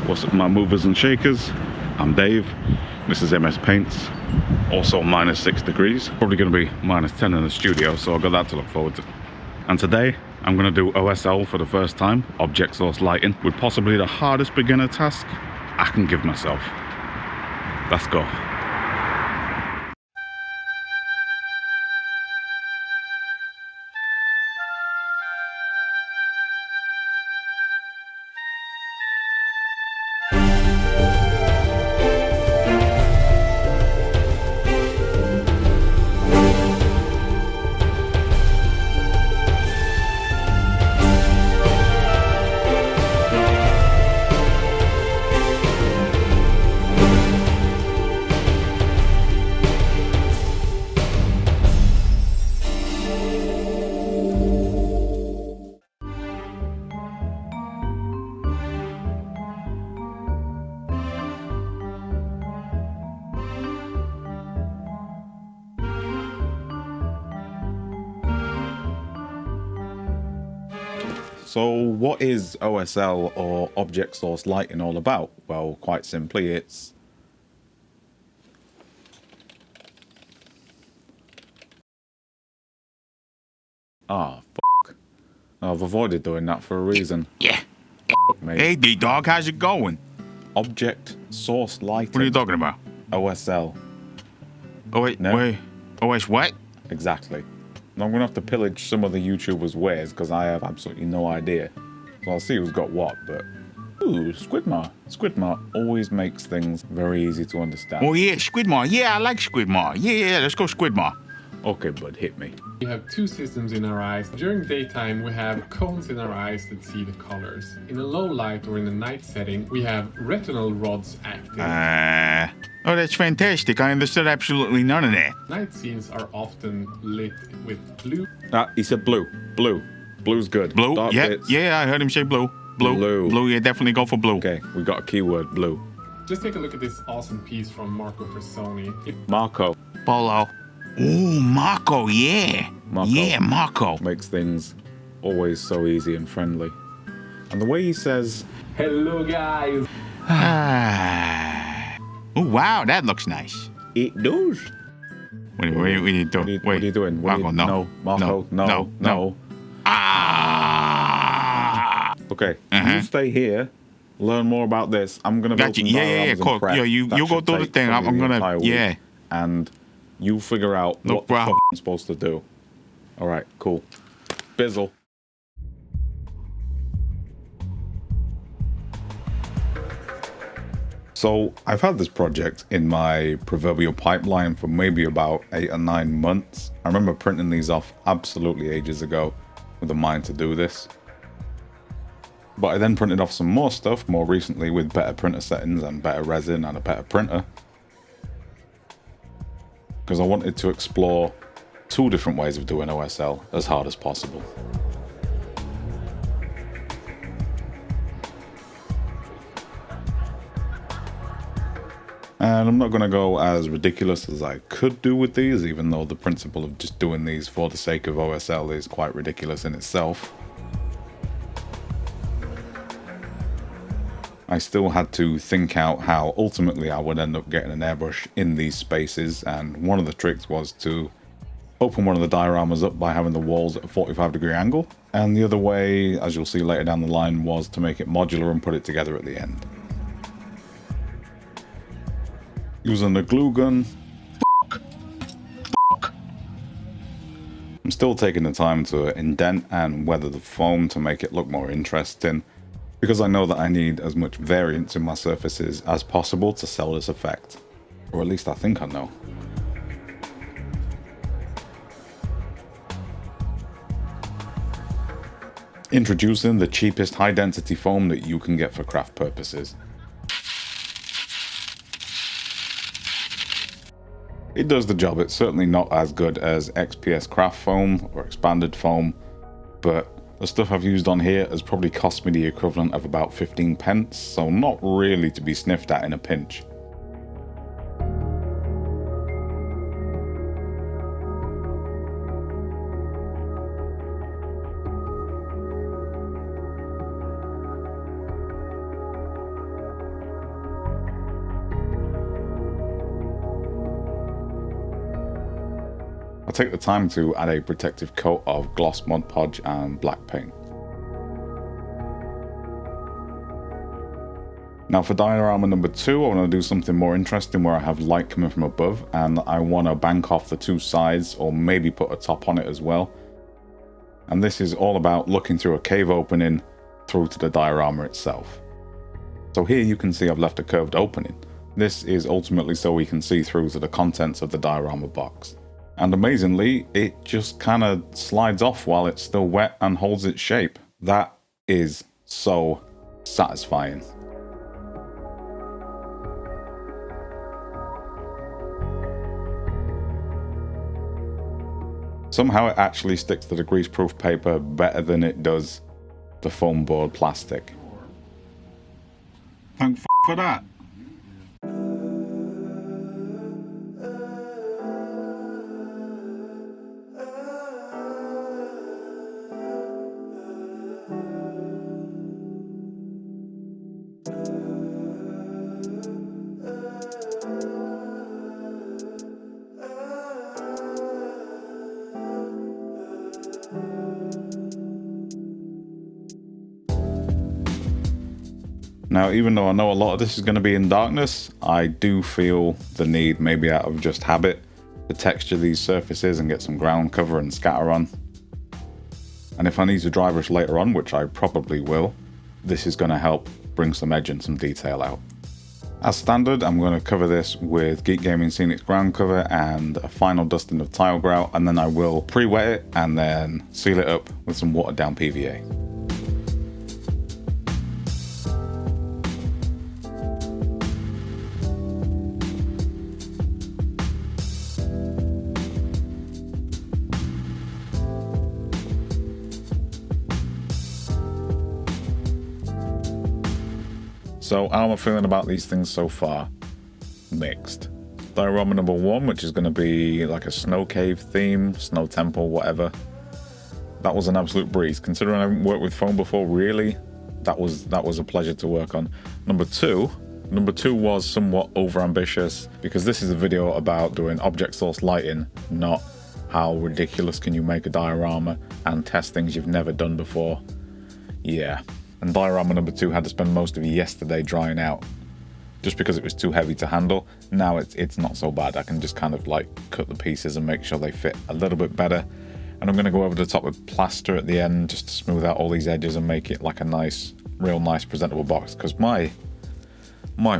What's up, my movers and shakers? I'm Dave. This is MS Paints. Also -6 degrees. Probably going to be -10 in the studio, so I've got that to look forward to. And today, I'm going to do OSL for the first time, object source lighting, with possibly the hardest beginner task I can give myself. Let's go. So what is OSL, or object source lighting, all about? Well, quite simply, it's fuck. I've avoided doing that for a reason. Yeah. Mate. Hey, D-Dog, how's it going? Object source lighting. What are you talking about? OSL. Oh, wait, No. wait. OS what? Exactly. And I'm going to have to pillage some of the YouTubers' wares because I have absolutely no idea. So I'll see who's got what, but... Ooh, Squidmar. Squidmar always makes things very easy to understand. Oh, yeah, Squidmar. Yeah, I like Squidmar. Yeah, let's go Squidmar. Okay, bud, hit me. We have two systems in our eyes. During daytime, we have cones in our eyes that see the colors. In a low light or in a night setting, we have retinal rods active. Oh, that's fantastic. I understood absolutely none of that. Night scenes are often lit with blue. He said blue. Blue. Blue's good. Blue? Dark Yeah, bits. yeah, I heard him say blue. Blue. Blue. Blue, yeah, definitely go for blue. Okay, we got a keyword, blue. Just take a look at this awesome piece from Marco for Sony. Marco Polo. Oh, Marco, yeah. Marco. Yeah, Marco. makes things always so easy and friendly. And the way he says, Hello, guys. Oh, wow, that looks nice. it does. What are you doing? What are you doing? Marco, no. No, Marco, no. Ah! Okay, you stay here, learn more about this. I'm going to go Gotcha. some Yeah, dioramas and cool. prep. Yeah, you That go should through the take thing. probably I'm the gonna, entire week. yeah. And you figure out No what problem. the f I'm supposed to do. All right, cool. Bizzle. So I've had this project in my proverbial pipeline for maybe about 8 or 9 months. I remember printing these off absolutely ages ago with a mind to do this. But I then printed off some more stuff more recently with better printer settings and better resin and a better printer. Because I wanted to explore 2 different ways of doing OSL as hard as possible. And I'm not going to go as ridiculous as I could do with these, even though the principle of just doing these for the sake of OSL is quite ridiculous in itself. I still had to think out how ultimately I would end up getting an airbrush in these spaces, and one of the tricks was to open one of the dioramas up by having the walls at a 45-degree angle, and the other way, as you'll see later down the line, was to make it modular and put it together at the end. Using the glue gun. I'm still taking the time to indent and weather the foam to make it look more interesting, because I know that I need as much variance in my surfaces as possible to sell this effect. Or at least I think I know. Introducing the cheapest high density foam that you can get for craft purposes. It does the job. It's certainly not as good as XPS craft foam or expanded foam, but the stuff I've used on here has probably cost me the equivalent of about 15 pence, so not really to be sniffed at in a pinch. take the time to add a protective coat of gloss Mod Podge and black paint. Now for diorama number 2, I want to do something more interesting where I have light coming from above, and I want to bank off the two sides or maybe put a top on it as well. And this is all about looking through a cave opening through to the diorama itself. So here you can see I've left a curved opening. This is ultimately so we can see through to the contents of the diorama box. And amazingly, it just kind of slides off while it's still wet and holds its shape. That is so satisfying. Somehow it actually sticks to the greaseproof paper better than it does the foam board plastic. Thank for that. Now, even though I know a lot of this is going to be in darkness, I do feel the need, maybe out of just habit, to texture these surfaces and get some ground cover and scatter on. And if I need to dry brush later on, which I probably will, this is going to help bring some edge and some detail out. As standard, I'm going to cover this with Geek Gaming Scenics ground cover and a final dusting of tile grout, and then I will pre-wet it and then seal it up with some watered down PVA. So how am I feeling about these things so far? Mixed. Diorama number 1, which is going to be like a snow cave theme, snow temple, whatever. That was an absolute breeze. Considering I haven't worked with foam before, really, that was a pleasure to work on. Number two was somewhat over-ambitious, because this is a video about doing object source lighting, not how ridiculous can you make a diorama and test things you've never done before. Yeah. And diorama number 2 had to spend most of yesterday drying out, just because it was too heavy to handle. Now it's not so bad. I can just kind of like cut the pieces and make sure they fit a little bit better. And I'm going to go over the top with plaster at the end just to smooth out all these edges and make it like a nice, real nice presentable box, because my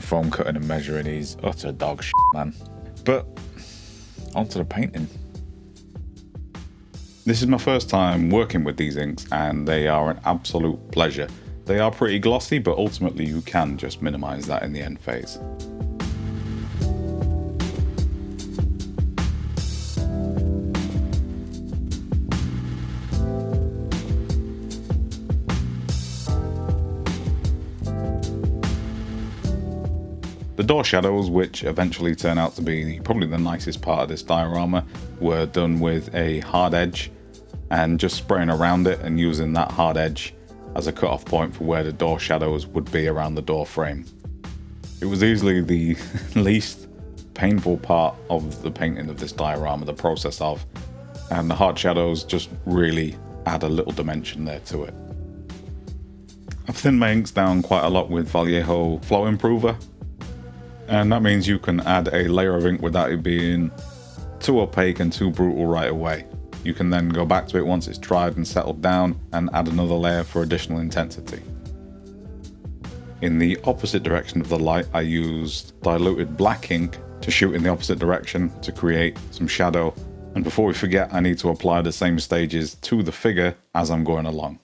foam cutting and measuring is utter dog shit, man. But onto the painting. This is my first time working with these inks, and they are an absolute pleasure. They are pretty glossy, but ultimately you can just minimize that in the end phase. The door shadows, which eventually turn out to be probably the nicest part of this diorama, were done with a hard edge and just spraying around it and using that hard edge as a cut-off point for where the door shadows would be around the door frame. It was easily the least painful part of the painting of this diorama, the process of, and the hard shadows just really add a little dimension there to it. I've thinned my inks down quite a lot with Vallejo Flow Improver, and that means you can add a layer of ink without it being too opaque and too brutal right away. You can then go back to it once it's dried and settled down and add another layer for additional intensity. In the opposite direction of the light, I used diluted black ink to shoot in the opposite direction to create some shadow. And before we forget, I need to apply the same stages to the figure as I'm going along.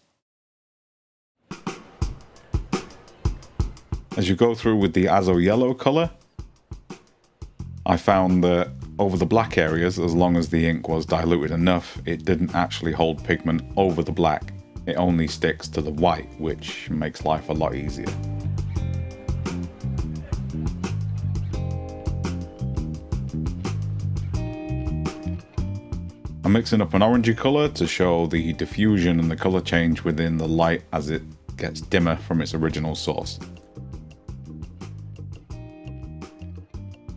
As you go through with the Azo yellow color, I found that over the black areas, as long as the ink was diluted enough, it didn't actually hold pigment over the black. It only sticks to the white, which makes life a lot easier. I'm mixing up an orangey color to show the diffusion and the color change within the light as it gets dimmer from its original source.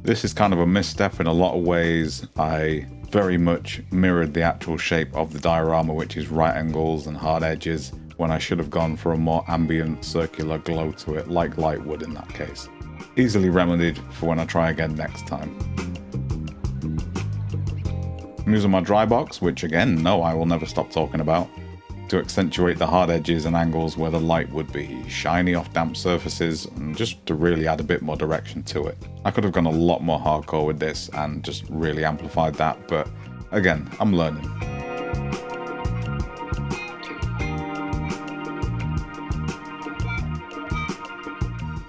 This is kind of a misstep in a lot of ways. I very much mirrored the actual shape of the diorama, which is right angles and hard edges, when I should have gone for a more ambient circular glow to it, like light would in that case. Easily remedied for when I try again next time. I'm using my dry box, which again, no, I will never stop talking about, to accentuate the hard edges and angles where the light would be shiny off damp surfaces, and just to really add a bit more direction to it. I could have gone a lot more hardcore with this and just really amplified that, but again, I'm learning.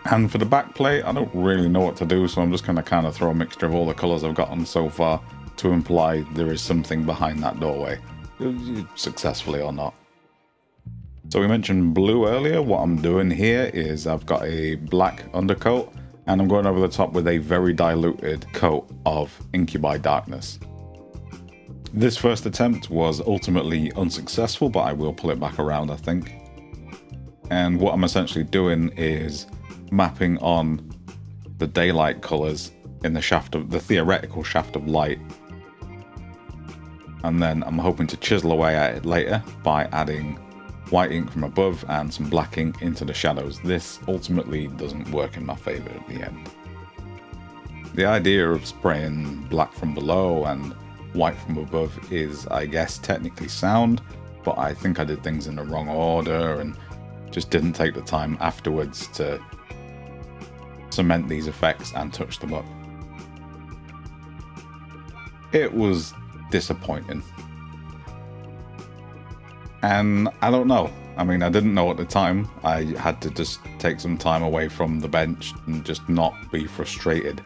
And for the back plate, I don't really know what to do, so I'm just going to kind of throw a mixture of all the colours I've gotten so far to imply there is something behind that doorway, successfully or not. So we mentioned blue earlier. What I'm doing here is I've got a black undercoat and I'm going over the top with a very diluted coat of Incubi Darkness. This first attempt was ultimately unsuccessful, but I will pull it back around, I think. And what I'm essentially doing is mapping on the daylight colors in the shaft of the theoretical shaft of light, and then I'm hoping to chisel away at it later by adding white ink from above and some black ink into the shadows. This ultimately doesn't work in my favor at the end. The idea of spraying black from below and white from above is, I guess, technically sound, but I think I did things in the wrong order and just didn't take the time afterwards to cement these effects and touch them up. It was disappointing. And I don't know. I mean, I didn't know at the time. I had to just take some time away from the bench and just not be frustrated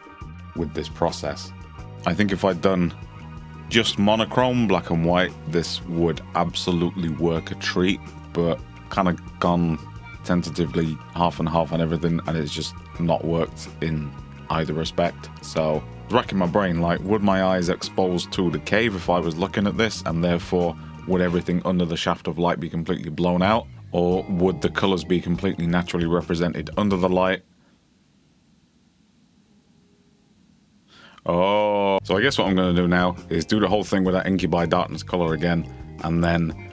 with this process. I think if I'd done just monochrome, black and white, this would absolutely work a treat, but kind of gone tentatively half and half on everything, and it's just not worked in either respect. So I was racking my brain, like, would my eyes exposed to the cave if I was looking at this, and therefore would everything under the shaft of light be completely blown out, or would the colors be completely naturally represented under the light? Oh, so I guess what I'm going to do now is do the whole thing with that Incubi Darkness color again, and then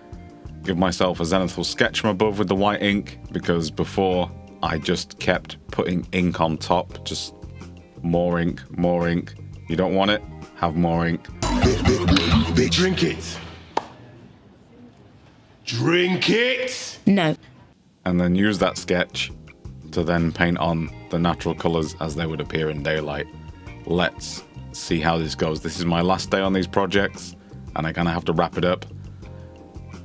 give myself a zenithal sketch from above with the white ink, because before I just kept putting ink on top, just more ink, more ink. You don't want it? Have more ink. Drink it. Drink it. No. And then use that sketch to then paint on the natural colors as they would appear in daylight. Let's see how this goes. This is my last day on these projects, and I kind of have to wrap it up.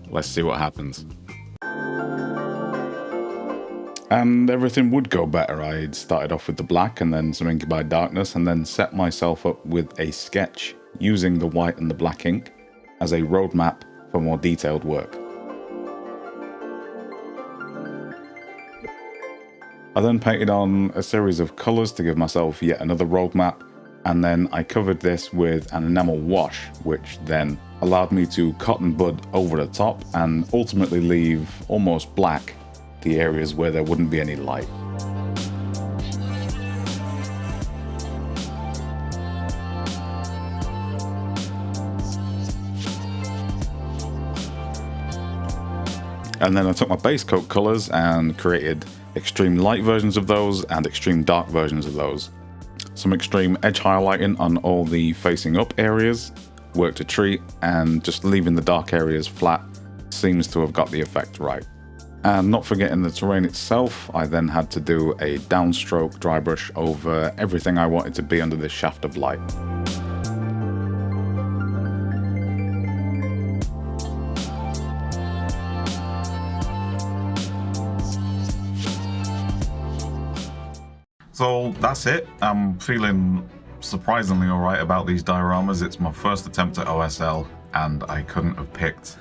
Let's see what happens. And everything would go better. I'd started off with the black and then some Incubi Darkness, and then set myself up with a sketch using the white and the black ink as a roadmap for more detailed work. I then painted on a series of colours to give myself yet another roadmap, and then I covered this with an enamel wash, which then allowed me to cotton bud over the top and ultimately leave almost black the areas where there wouldn't be any light. And then I took my base coat colours and created extreme light versions of those and extreme dark versions of those. Some extreme edge highlighting on all the facing up areas worked a treat, and just leaving the dark areas flat seems to have got the effect right. And not forgetting the terrain itself, I then had to do a downstroke dry brush over everything I wanted to be under this shaft of light. So that's it. I'm feeling surprisingly alright about these dioramas. It's my first attempt at OSL, and I couldn't have picked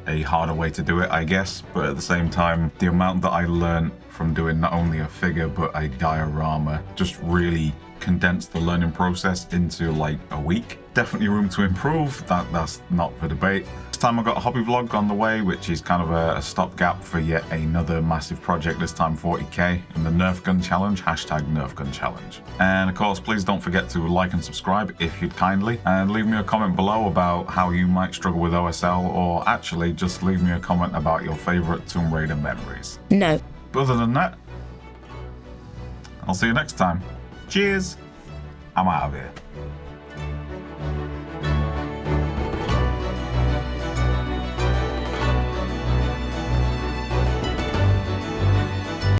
a harder way to do it, I guess. But at the same time, the amount that I learned from doing not only a figure but a diorama just really condensed the learning process into like a week. Definitely room to improve, that's not for debate. time I've got a hobby vlog on the way, which is kind of a stopgap for yet another massive project, this time 40k, in the Nerf Gun Challenge, hashtag Nerf Gun Challenge. And of course, please don't forget to like and subscribe if you'd kindly, and leave me a comment below about how you might struggle with OSL, or actually just leave me a comment about your favourite Tomb Raider memories. No. But other than that, I'll see you next time. Cheers! I'm out of here.